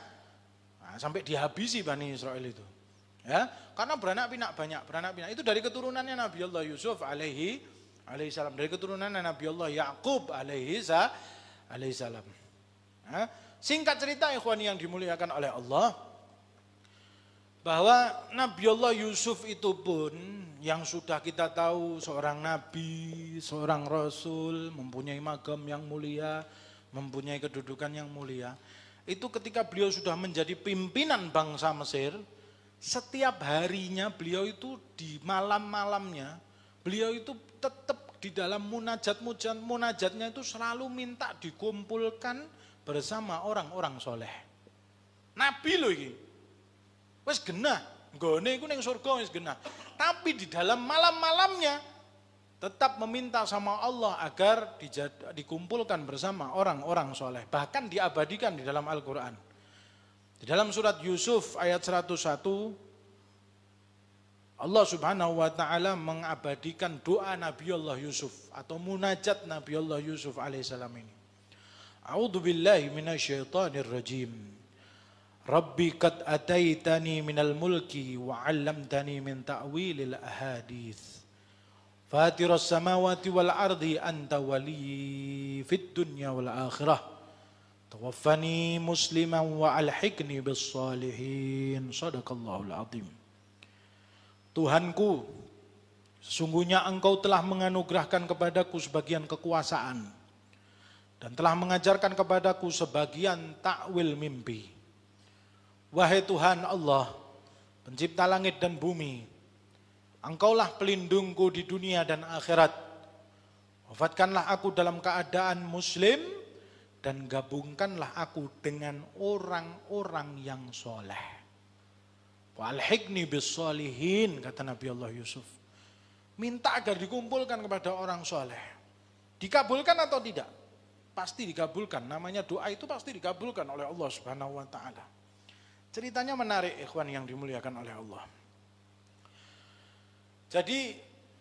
Nah, sampai dihabisi Bani Israel itu. Ya, karena beranak pinak banyak, itu dari keturunannya Nabi Allah Yusuf alaihissalam, dari keturunannya Nabi Allah Yakub alaihissalam. Ya, singkat cerita ikhwan yang dimuliakan oleh Allah, bahwa Nabi Allah Yusuf itu pun yang sudah kita tahu seorang nabi, seorang rasul, mempunyai magam yang mulia, mempunyai kedudukan yang mulia. Itu ketika beliau sudah menjadi pimpinan bangsa Mesir, setiap harinya beliau itu di malam-malamnya, beliau itu tetap di dalam munajatnya itu selalu minta dikumpulkan bersama orang-orang soleh. Nabi loh ini, wes genah, nggone iku ning surga wes genah. Tapi di dalam malam-malamnya tetap meminta sama Allah agar dikumpulkan bersama orang-orang soleh. Bahkan diabadikan di dalam Al-Quran. Di dalam surat Yusuf ayat 101, Allah Subhanahu wa taala mengabadikan doa Nabi Allah Yusuf atau munajat Nabi Allah Yusuf alaihissalam ini. A'udzu billahi minasyaitonir rajim. Rabbi qad ataitani minal mulki wa 'allamtani min ta'wilil ahadits. Fatiras samawati wal ardi anta wali fid dunya wal akhirah. Tawaffani musliman wa alhiqni bis salihin. Shadaqallahul azim. Tuhanku, sesungguhnya Engkau telah menganugerahkan kepadaku sebagian kekuasaan dan telah mengajarkan kepadaku sebagian takwil mimpi. Wahai Tuhan Allah, pencipta langit dan bumi, Engkaulah pelindungku di dunia dan akhirat. Wafatkanlah aku dalam keadaan muslim dan gabungkanlah aku dengan orang-orang yang soleh. Walhiqni bis solihin, kata Nabi Allah Yusuf. Minta agar dikumpulkan kepada orang soleh. Dikabulkan atau tidak? Pasti dikabulkan. Namanya doa itu pasti dikabulkan oleh Allah Subhanahu wa taala. Ceritanya menarik ikhwan yang dimuliakan oleh Allah. Jadi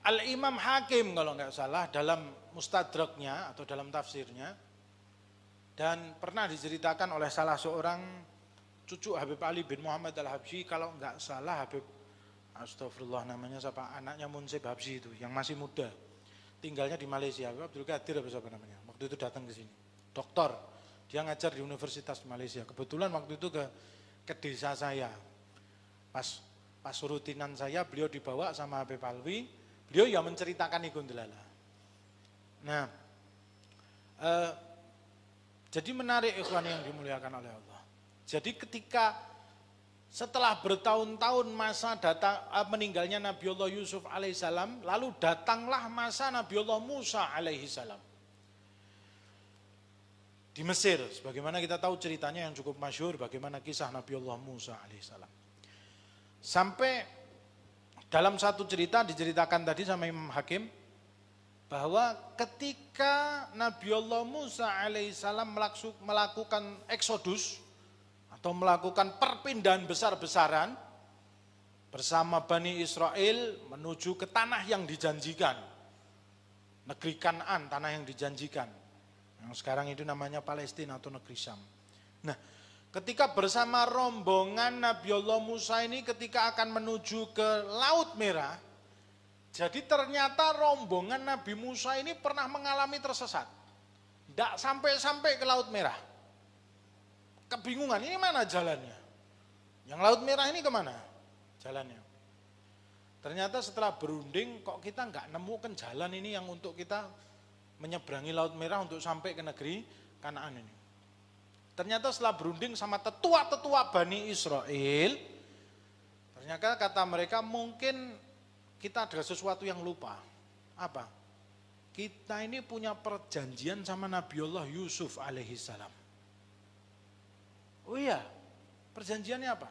Al-Imam Hakim kalau nggak salah dalam Mustadraknya atau dalam tafsirnya, dan pernah diceritakan oleh salah seorang cucu Habib Ali bin Muhammad Al-Habsyi, kalau enggak salah Habib, astagfirullah namanya siapa, anaknya Munsib Habsyi itu, yang masih muda, tinggalnya di Malaysia, Habib Abdul Qadir apa namanya, waktu itu datang ke sini, doktor, dia ngajar di Universitas Malaysia, kebetulan waktu itu ke desa saya, pas rutinan saya, beliau dibawa sama Habib Alwi, beliau yang menceritakan Igun Delala. Nah, jadi menarik ikhwan yang dimuliakan oleh Allah. Jadi ketika setelah bertahun-tahun masa meninggalnya Nabi Allah Yusuf alaihissalam, lalu datanglah masa Nabi Allah Musa alaihissalam di Mesir. Sebagaimana kita tahu ceritanya yang cukup masyhur, bagaimana kisah Nabi Allah Musa alaihissalam. Sampai dalam satu cerita diceritakan tadi sama Imam Hakim, bahwa ketika Nabi Allah Musa alaihissalam melakukan eksodus atau melakukan perpindahan besar-besaran bersama Bani Israel menuju ke tanah yang dijanjikan, negeri Kan'an, tanah yang dijanjikan. Yang sekarang itu namanya Palestina atau negeri Syam. Nah, ketika bersama rombongan Nabiullah Musa ini ketika akan menuju ke Laut Merah, jadi ternyata rombongan Nabi Musa ini pernah mengalami tersesat. Tidak sampai-sampai ke Laut Merah. Kebingungan, ini mana jalannya? Yang Laut Merah ini kemana jalannya? Ternyata setelah berunding, kok kita nggak nemukan jalan ini yang untuk kita menyeberangi Laut Merah untuk sampai ke negeri Kanaan ini. Ternyata setelah berunding sama tetua-tetua Bani Israel, ternyata kata mereka mungkin kita ada sesuatu yang lupa. Apa? Kita ini punya perjanjian sama Nabiullah Yusuf alaihissalam. Oh iya, perjanjiannya apa?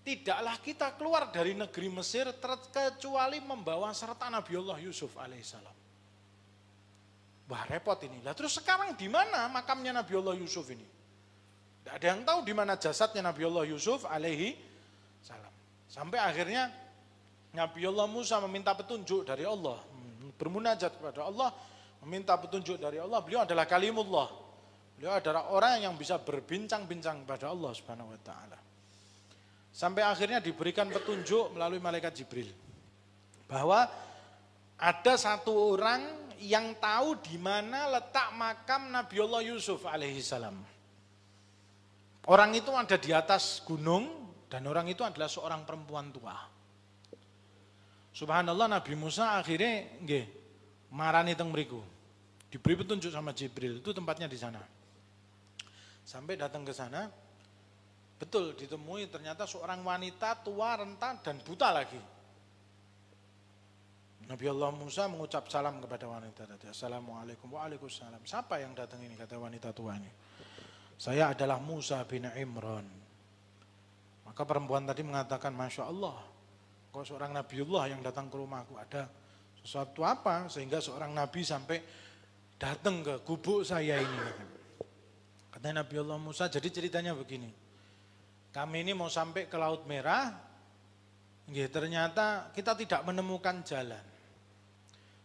Tidaklah kita keluar dari negeri Mesir kecuali membawa serta Nabiullah Yusuf alaihissalam. Wah repot ini. Lah terus sekarang di mana makamnya Nabiullah Yusuf ini? Tidak ada yang tahu di mana jasadnya Nabiullah Yusuf alaihi salam. Sampai akhirnya Nabiullah Musa meminta petunjuk dari Allah, bermunajat kepada Allah, meminta petunjuk dari Allah. Beliau adalah kalimullah. Beliau adalah orang yang bisa berbincang-bincang kepada Allah Subhanahu wa taala. Sampai akhirnya diberikan petunjuk melalui malaikat Jibril bahwa ada satu orang yang tahu di mana letak makam Nabiullah Yusuf alaihissalam. Orang itu ada di atas gunung dan orang itu adalah seorang perempuan tua. Subhanallah, Nabi Musa akhirnya marani teng mriku. Diberi petunjuk sama Jibril, itu tempatnya di sana. Sampai datang ke sana, betul ditemui ternyata seorang wanita tua, renta dan buta lagi. Nabi Allah Musa mengucap salam kepada wanita tadi. Assalamualaikum. Waalaikumsalam. Siapa yang datang ini, kata wanita tua ini? Saya adalah Musa bin Imran. Maka perempuan tadi mengatakan, Masya Allah, kok seorang Nabiullah yang datang ke rumahku, ada sesuatu apa sehingga seorang Nabi sampai datang ke gubuk saya ini. Katanya Nabiullah Musa, jadi ceritanya begini. Kami ini mau sampai ke Laut Merah, ternyata kita tidak menemukan jalan.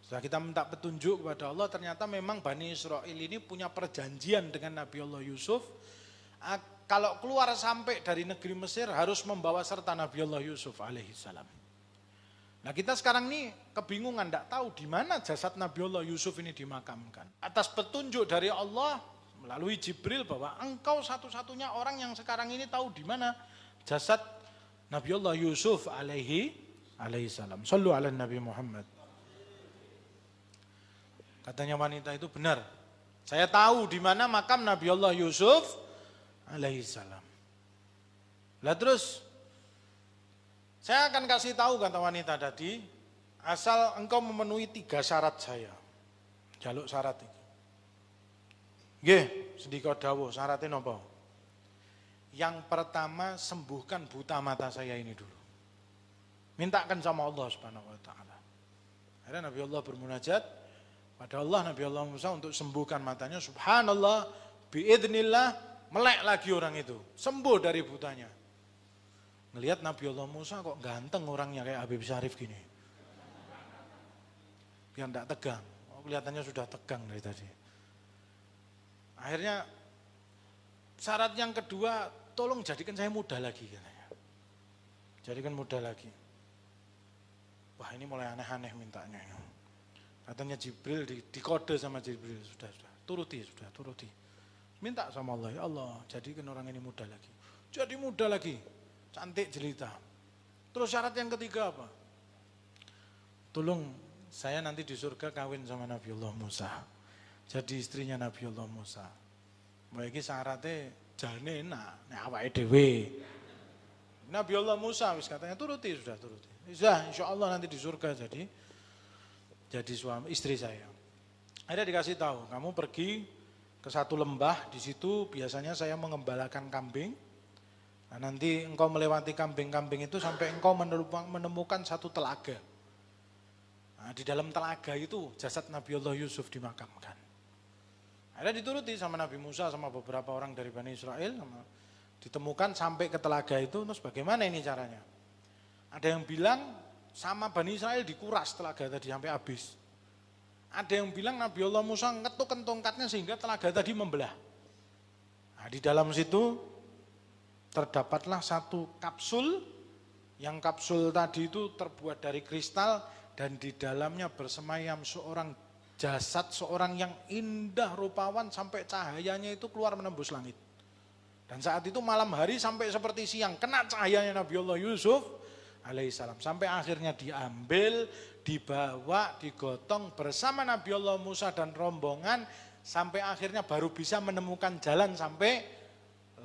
Setelah kita minta petunjuk kepada Allah, ternyata memang Bani Israel ini punya perjanjian dengan Nabiullah Yusuf. Kalau keluar sampai dari negeri Mesir harus membawa serta Nabiullah Yusuf alaihissalam. Nah kita sekarang ini kebingungan, tidak tahu di mana jasad Nabiullah Yusuf ini dimakamkan. Atas petunjuk dari Allah melalui Jibril bahwa engkau satu-satunya orang yang sekarang ini tahu di mana jasad Nabiullah Yusuf alaihissalam. Sallu ala Nabi Muhammad. Katanya wanita itu benar. Saya tahu di mana makam Nabiullah Yusuf alaihissalam. Lah terus saya akan kasih tahu, kata wanita tadi, asal engkau memenuhi 3 syarat saya. Jaluk syarat ini. Nggih, sedika dawuh syaratnya napa? Yang pertama, sembuhkan buta mata saya ini dulu. Mintakan sama Allah Subhanahu wa taala. Akhirnya Nabi Allah bermunajat pada Allah, Nabi Allah Musa untuk sembuhkan matanya. Subhanallah, biidznillah, melek lagi orang itu, sembuh dari butanya. Ngelihat Nabi Allah Musa kok ganteng orangnya kayak Habib Syarif gini. Biar tidak tegang, kelihatannya sudah tegang dari tadi. Akhirnya syarat yang kedua, tolong jadikan saya muda lagi katanya. Jadikan muda lagi. Wah ini mulai aneh-aneh mintanya. Katanya Jibril, dikode sama Jibril, sudah, turuti. Minta sama Allah, ya Allah jadikan orang ini muda lagi. Jadi muda lagi, cantik jelita. Terus syarat yang ketiga apa? Tolong saya nanti di surga kawin sama Nabiullah Musa. Jadi istrinya Nabiullah Musa. Iki syaratnya jane enak, nek awake dhewe. Nabiullah Musa wis katanya turuti. Bisa insyaallah nanti di surga jadi suami istri saya. Akhirnya dikasih tahu, kamu pergi ke satu lembah, di situ biasanya saya mengembalakan kambing. Nah, nanti engkau melewati kambing-kambing itu sampai engkau menemukan satu telaga. Nah, di dalam telaga itu jasad Nabiullah Yusuf dimakamkan. Akhirnya dituruti sama Nabi Musa sama beberapa orang dari Bani Israel, ditemukan sampai ke telaga itu. Terus bagaimana ini caranya? Ada yang bilang sama Bani Israel dikuras telaga tadi sampai habis. Ada yang bilang Nabi Allah Musa ngetukkan tongkatnya sehingga telaga tadi membelah. Nah, di dalam situ terdapatlah satu kapsul, yang kapsul tadi itu terbuat dari kristal dan di dalamnya bersemayam seorang jasad, seorang yang indah rupawan sampai cahayanya itu keluar menembus langit. Dan saat itu malam hari sampai seperti siang, kena cahayanya Nabi Allah Yusuf alaihissalam. Sampai akhirnya diambil, dibawa, digotong bersama Nabi Allah Musa dan rombongan. Sampai akhirnya baru bisa menemukan jalan sampai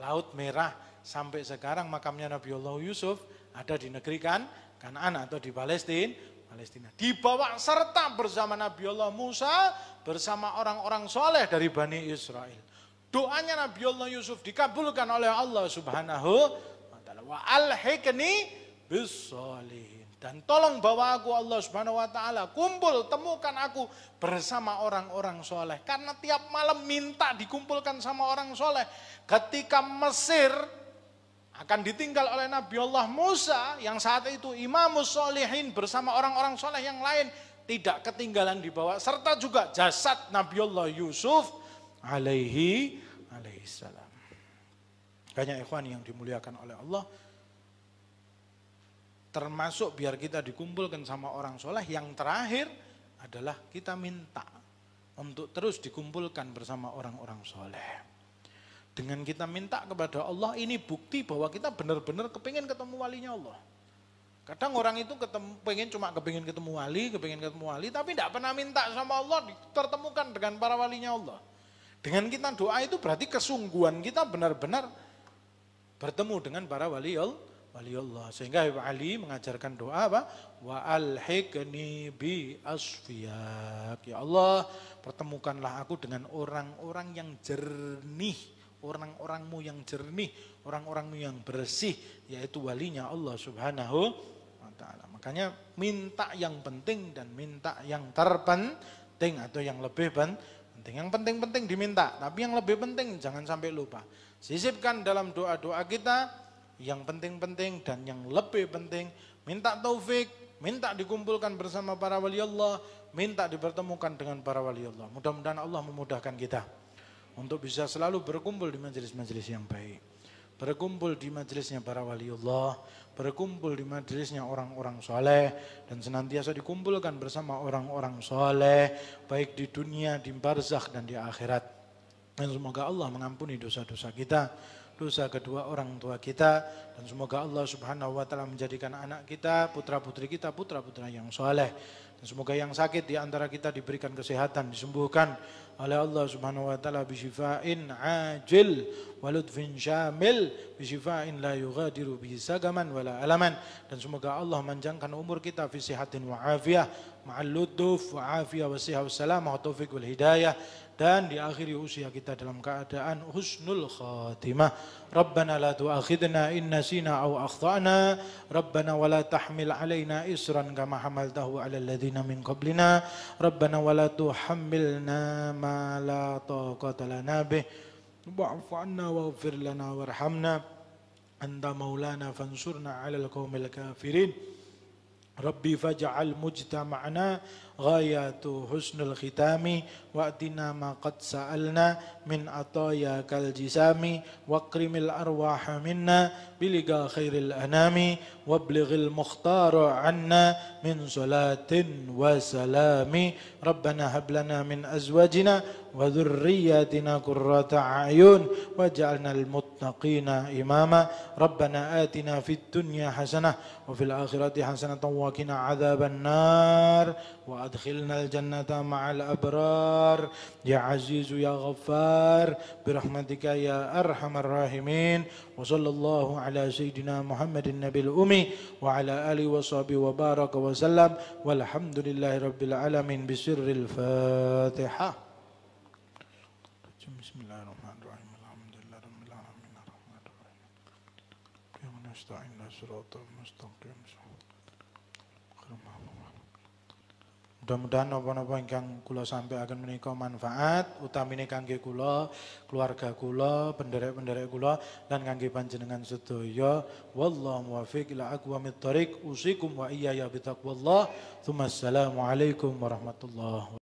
Laut Merah. Sampai sekarang makamnya Nabi Allah Yusuf ada di negeri Kanaan atau di Palestina. Dibawa serta bersama Nabi Allah Musa bersama orang-orang soleh dari Bani Israel. Doanya Nabi Allah Yusuf dikabulkan oleh Allah Subhanahu wa ta'ala. Wa alhiqni bis-sholihin. Dan tolong bawa aku Allah Subhanahu wa ta'ala, kumpul, temukan aku bersama orang-orang soleh. Karena tiap malam minta dikumpulkan sama orang soleh. Ketika Mesir akan ditinggal oleh Nabi Allah Musa yang saat itu imamus sholihin bersama orang-orang soleh yang lain, tidak ketinggalan dibawa. Serta juga jasad Nabi Allah Yusuf alaihissalam. Banyak ikhwan yang dimuliakan oleh Allah, termasuk biar kita dikumpulkan sama orang soleh, yang terakhir adalah kita minta untuk terus dikumpulkan bersama orang-orang soleh. Dengan kita minta kepada Allah, ini bukti bahwa kita benar-benar kepingin ketemu walinya Allah. Kadang orang itu kepingin ketemu wali, tapi tidak pernah minta sama Allah dipertemukan dengan para walinya Allah. Dengan kita doa itu berarti kesungguhan kita benar-benar bertemu dengan para wali Allah. Sehingga Habib Ali mengajarkan doa apa? Wa alhiqni bi asfiyak. Ya Allah, pertemukanlah aku dengan orang-orang yang jernih, orang-orangmu yang jernih, orang-orangmu yang bersih, yaitu walinya Allah Subhanahu wa ta'ala. Makanya minta yang penting dan minta yang terpenting atau yang lebih penting. Yang penting-penting diminta, tapi yang lebih penting jangan sampai lupa. Sisipkan dalam doa-doa kita yang penting-penting dan yang lebih penting. Minta taufik, minta dikumpulkan bersama para wali Allah, minta dipertemukan dengan para wali Allah. Mudah-mudahan Allah memudahkan kita untuk bisa selalu berkumpul di majelis-majelis yang baik. Berkumpul di majelisnya para wali Allah, berkumpul di majelisnya orang-orang soleh, dan senantiasa dikumpulkan bersama orang-orang soleh, baik di dunia, di barzakh dan di akhirat. Dan semoga Allah mengampuni dosa-dosa kita, dosa kedua orang tua kita, dan semoga Allah Subhanahu wa ta'ala menjadikan anak kita, putra-putri kita, putra-putra yang soleh. Dan semoga yang sakit di antara kita diberikan kesehatan, disembuhkan oleh Allah Subhanahu wa ta'ala bisyifa'in ajil waludfin syamil, bisyifa'in la yughadiru bihi sagaman wala alaman. Dan semoga Allah manjangkan umur kita fi sihatin wa afiyah ma'al luduf wa afiyah wa sihah wa salamah wa taufiq wal hidayah, dan di akhir usia kita dalam keadaan husnul khatimah. Rabbana la tu'akhidna in nasina aw akhtana, Rabbana wa la tahmil alaina isran kama hamaltahu ala alladhina min qablina, Rabbana wa la tuhammilna ma la taqata lana bih, wa'fu 'anna waghfir lana warhamna anta maulana fansurna 'alal qaumil kafirin. Rabbi faj'al mujtama'na ghayatu husnul khitami wa'tina ma qad sa'alna min atayakal jisami waqrimil arwaha minna biliga khairil anami wablighil mukhtara anna min salatin wa salami. Rabbana hab lana min azwajina wa dhurriyyatina qurrata a'yun waj'alnal muttaqina imama. Rabbana atina fid dunya hasanah wa fil akhirati hasanatan wa qina adzaban nar wa adkhilnal jannata ma'al abrar ya azizu ya ghaffar birahmatika ya arhamar rahimin. Wa sallallahu ala sayyidina Muhammadin nabil ummi wa ala alihi wa sahbihi wa baraka wa sallam walhamdulillahi rabbil alamin bisirril Fatihah. Bismillahirrahmanirrahim. Alhamdulillahi rabbil alamin arrahmanir rahim. Wa nasta'inu siratal mustaqim. Mudah-mudahan napa-napa ingkang kula sampaikan menika manfaat, utamine kangge kula, keluarga kula, penderek-penderek kula, lan kangge panjenengan sedaya. Wallahu muwaffiq ila aqwamit thoriq. Usikum wa iyaya bitaqwallah. Tsumma assalamu alaikum warahmatullahi wabarakatuh.